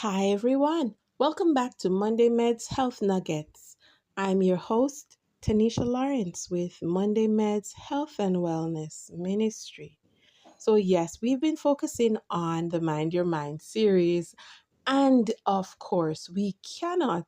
Hi everyone, welcome back to Monday Medz Health Nuggets. I'm your host, Tanisha Lawrence with Monday Medz Health and Wellness Ministry. So, yes, we've been focusing on the Mind Your Mind series, and of course, we cannot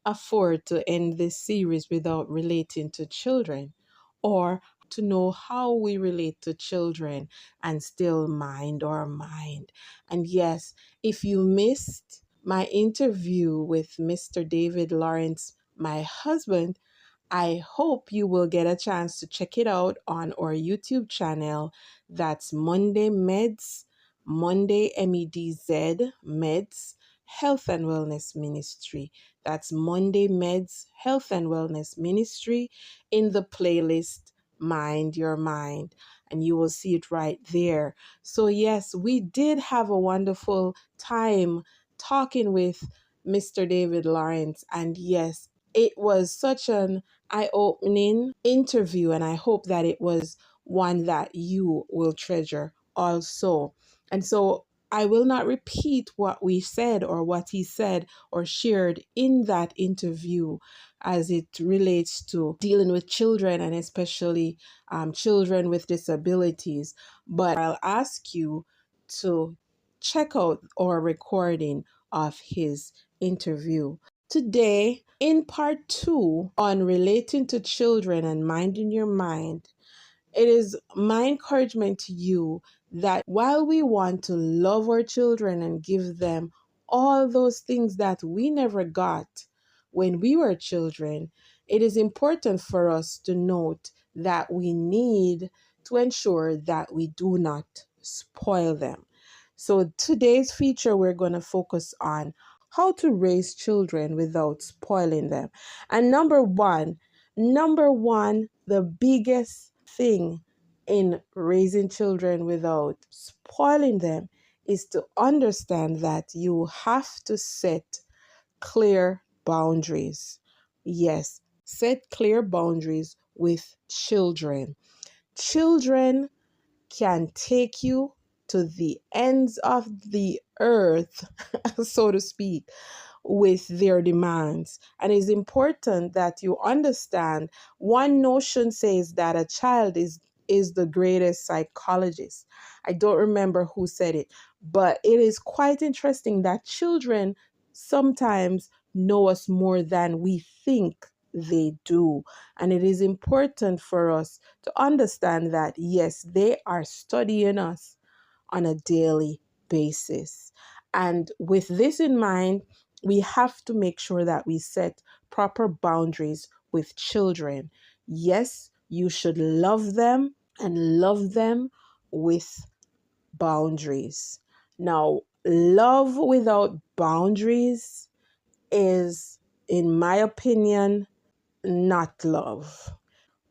afford to end this series without relating to children or to know how we relate to children and still mind our mind. And yes, if you missed my interview with Mr. David Lawrence, my husband, I hope you will get a chance to check it out on our YouTube channel. That's Monday Medz, Monday MEDZ, Medz, Health and Wellness Ministry. That's Monday Medz, Health and Wellness Ministry in the playlist Mind Your Mind. And you will see it right there. So, yes, we did have a wonderful time talking with Mr. David Lawrence. And yes, it was such an eye-opening interview, and I hope that it was one that you will treasure also. And so I will not repeat what we said or what he said or shared in that interview as it relates to dealing with children and especially children with disabilities. But I'll ask you to check out our recording of his interview. Today, in part two on relating to children and minding your mind, it is my encouragement to you that while we want to love our children and give them all those things that we never got when we were children, it is important for us to note that we need to ensure that we do not spoil them. So today's feature, we're going to focus on how to raise children without spoiling them. And number one, the biggest thing in raising children without spoiling them is to understand that you have to set clear boundaries. Yes, set clear boundaries with children. Children can take you to the ends of the earth, so to speak, with their demands. And it's important that you understand one notion says that a child is the greatest psychologist. I don't remember who said it, but it is quite interesting that children sometimes know us more than we think they do. And it is important for us to understand that, yes, they are studying us on a daily basis. And with this in mind, we have to make sure that we set proper boundaries with children. Yes, you should love them and love them with boundaries. Now, love without boundaries is, in my opinion, not love.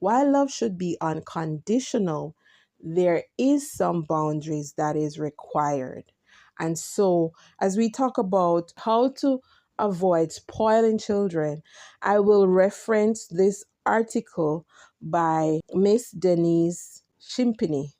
While love should be unconditional, there is some boundaries that is required. And so, as we talk about how to avoid spoiling children, I will reference this article by Miss Denise Shimpney.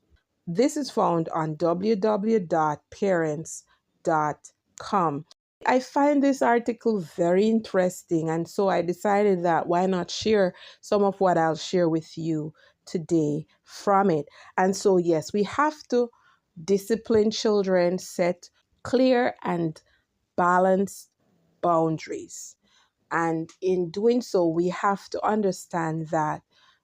This is found on www.parents.com. I find this article very interesting, and so I decided that why not share some of what I'll share with you today from it. And so, yes, we have to discipline children, set clear and balanced boundaries. And in doing so, we have to understand that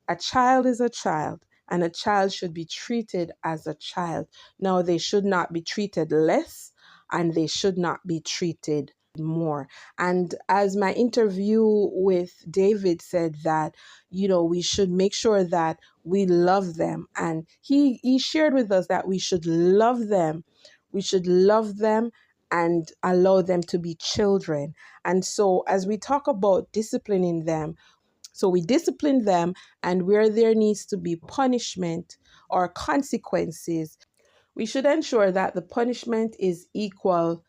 a child is a child and a child should be treated as a child. Now, they should not be treated less and they should not be treated more. And as my interview with David said that, we should make sure that we love them. And he shared with us that we should love them. We should love them and allow them to be children. And so as we talk about disciplining them, so we discipline them, and where there needs to be punishment or consequences, we should ensure that the punishment is equal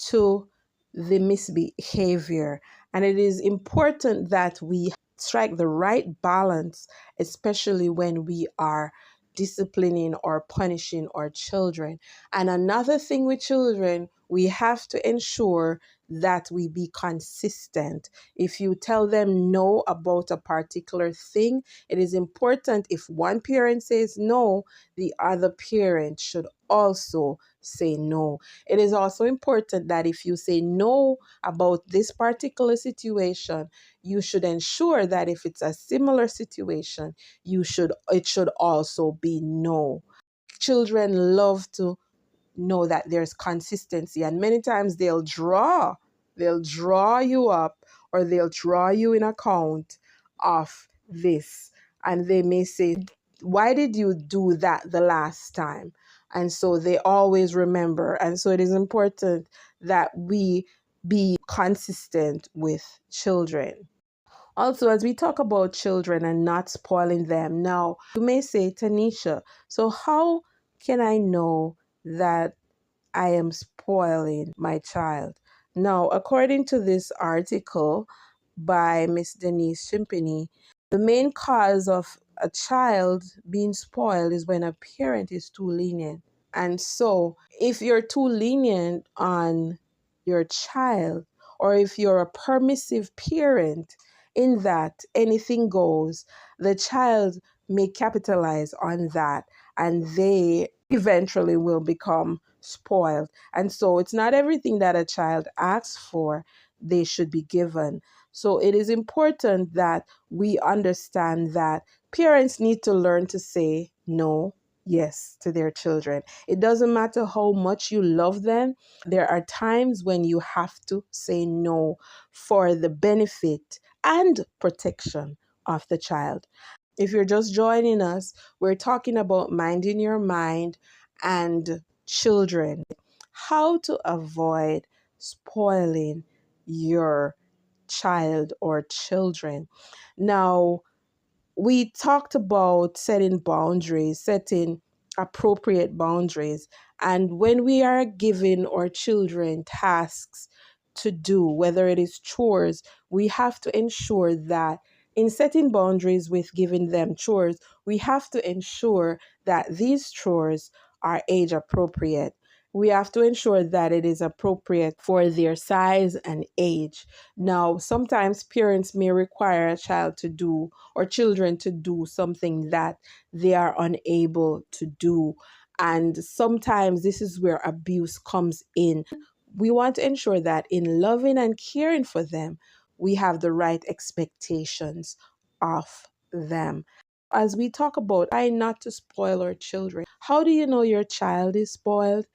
to the misbehavior. And it is important that we strike the right balance, especially when we are disciplining or punishing our children. And another thing with children, we have to ensure that we be consistent. If you tell them no about a particular thing, it is important if one parent says no, the other parent should also say no. It is also important that if you say no about this particular situation, you should ensure that if it's a similar situation, it should also be no. Children love to know that there's consistency, and many times they'll draw you up, or they'll draw you in account of this, and they may say, why did you do that the last time? And so they always remember. And so it is important that we be consistent with children. Also, as we talk about children and not spoiling them, now you may say, Tanisha, so how can I know that I am spoiling my child? Now, according to this article by Miss Denise Shimpany, the main cause of a child being spoiled is when a parent is too lenient. And so, if you're too lenient on your child, or if you're a permissive parent, in that anything goes, the child may capitalize on that, and they eventually will become spoiled. And so it's not everything that a child asks for they should be given. So it is important that we understand that parents need to learn to say no, yes to their children. It doesn't matter how much you love them. There are times when you have to say no for the benefit and protection of the child. If you're just joining us, we're talking about minding your mind and children, how to avoid spoiling your child or children. Now, we talked about setting appropriate boundaries. And when we are giving our children tasks to do, whether it is chores, we have to ensure that in setting boundaries with giving them chores, we have to ensure that these chores are age appropriate. We have to ensure that it is appropriate for their size and age. Now, sometimes parents may require a child to do, or children to do, something that they are unable to do. And sometimes this is where abuse comes in. We want to ensure that in loving and caring for them, we have the right expectations of them. As we talk about trying not to spoil our children, how do you know your child is spoiled?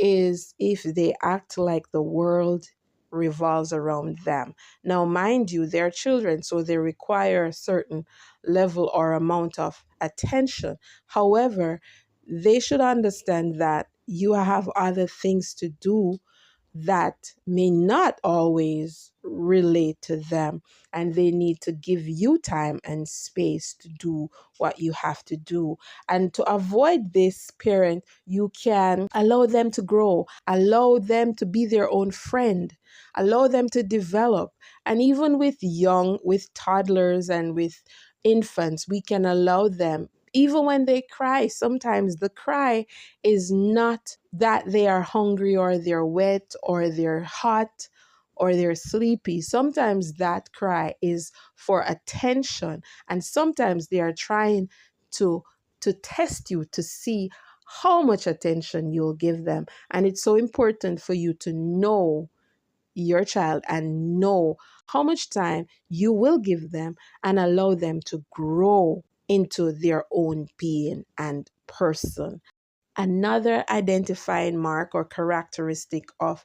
Is if they act like the world revolves around them. Now, mind you, they're children, so they require a certain level or amount of attention. However, they should understand that you have other things to do that may not always relate to them, and they need to give you time and space to do what you have to do. And to avoid this, parent, you can allow them to grow, allow them to be their own friend, allow them to develop. And even with toddlers and with infants, we can allow them, even when they cry. Sometimes the cry is not that they are hungry, or they're wet, or they're hot, or they're sleepy. Sometimes that cry is for attention, and sometimes they are trying to test you to see how much attention you'll give them. And it's so important for you to know your child and know how much time you will give them, and allow them to grow into their own being and person. Another identifying mark or characteristic of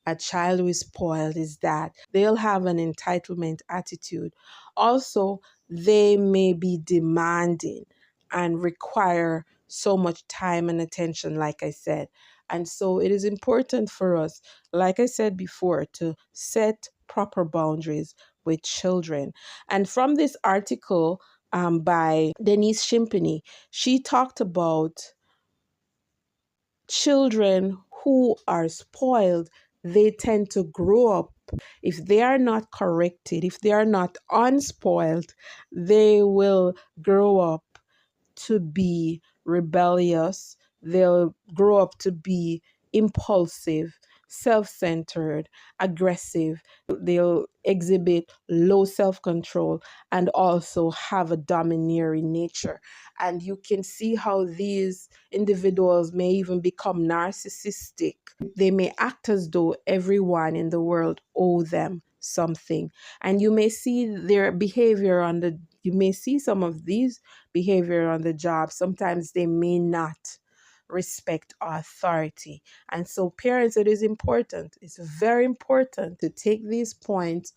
a child who is spoiled is that they'll have an entitlement attitude. Also, they may be demanding and require so much time and attention, like I said. And so it is important for us, like I said before, to set proper boundaries with children. And from this article by Denise Shimpany, she talked about children who are spoiled. They tend to grow up, if they are not corrected, if they are not unspoiled, they will grow up to be rebellious, they'll grow up to be impulsive, self centered, aggressive, they'll exhibit low self control, and also have a domineering nature. And you can see how these individuals may even become narcissistic. They may act as though everyone in the world owe them something. And you may see their behavior on the you may see some of these behavior on the job. Sometimes they may not respect authority. And so, parents, it is important. It's very important to take these points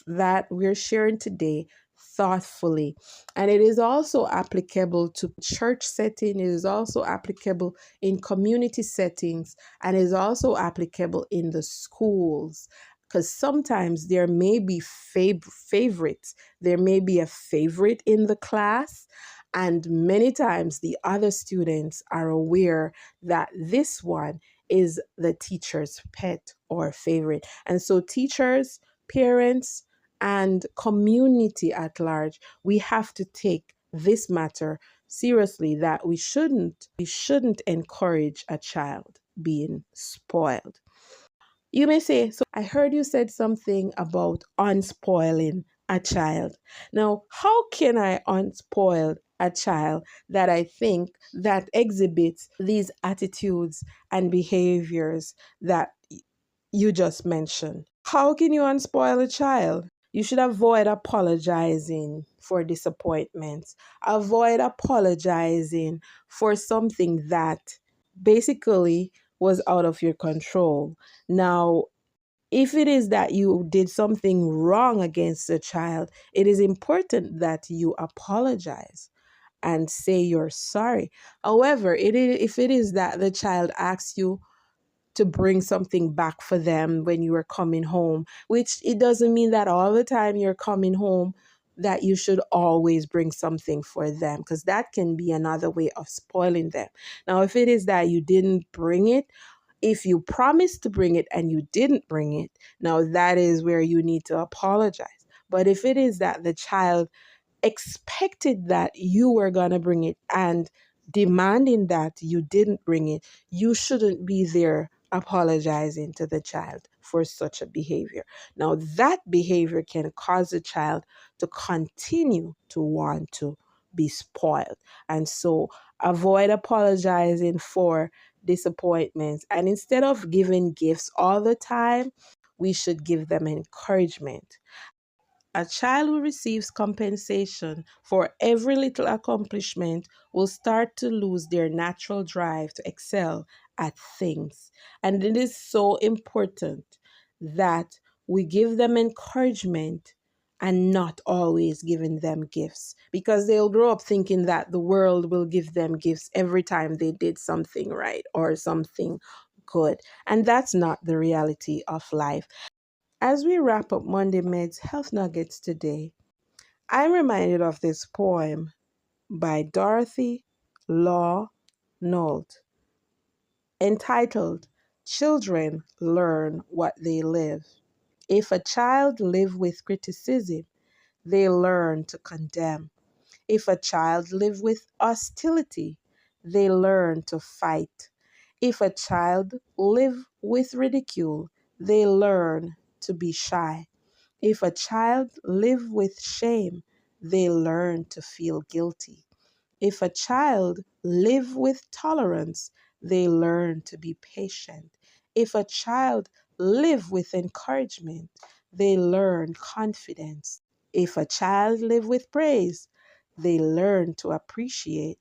that we're sharing today thoughtfully. And it is also applicable to church setting, it is also applicable in community settings, and is also applicable in the schools. Because sometimes there may be favorites. There may be a favorite in the class, and many times the other students are aware that this one is the teacher's pet or favorite. And so, teachers, parents, and community at large, we have to take this matter seriously, that we shouldn't encourage a child being spoiled. You may say, so I heard you said something about unspoiling a child. Now, how can I unspoil a child that I think that exhibits these attitudes and behaviors that you just mentioned? How can you unspoil a child? You should avoid apologizing for disappointments. Avoid apologizing for something that basically was out of your control. Now, if it is that you did something wrong against a child, it is important that you apologize and say you're sorry. However, if it is that the child asks you to bring something back for them when you are coming home, which it doesn't mean that all the time you're coming home that you should always bring something for them, because that can be another way of spoiling them. Now, if it is that you didn't bring it, if you promised to bring it and you didn't bring it, now that is where you need to apologize. But if it is that the child expected that you were going to bring it and demanding that you didn't bring it, you shouldn't be there apologizing to the child for such a behavior. Now, that behavior can cause a child to continue to want to be spoiled. And so, avoid apologizing for disappointments. And instead of giving gifts all the time, we should give them encouragement. A child who receives compensation for every little accomplishment will start to lose their natural drive to excel at things. And it is so important that we give them encouragement and not always giving them gifts, because they'll grow up thinking that the world will give them gifts every time they did something right or something good. And that's not the reality of life. As we wrap up Monday Med's Health Nuggets today, I'm reminded of this poem by Dorothy Law Nolt entitled Children Learn What They Live. If a child live with criticism, they learn to condemn. If a child live with hostility, they learn to fight. If a child live with ridicule, they learn to be shy. If a child live with shame, they learn to feel guilty. If a child live with tolerance, they learn to be patient. If a child live with encouragement, they learn confidence. If a child live with praise, they learn to appreciate.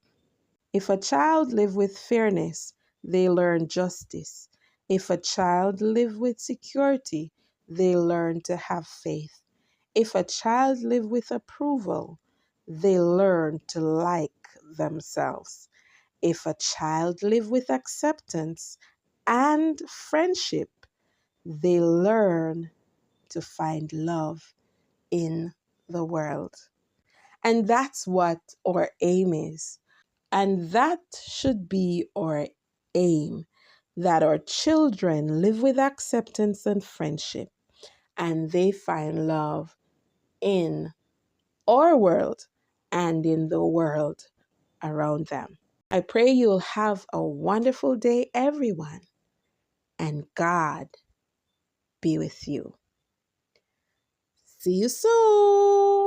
If a child live with fairness, they learn justice. If a child live with security, they learn to have faith. If a child live with approval, they learn to like themselves. If a child live with acceptance and friendship, they learn to find love in the world. And that's what our aim is. And that should be our aim, that our children live with acceptance and friendship, and they find love in our world and in the world around them. I pray you'll have a wonderful day, everyone, and God be with you. See you soon.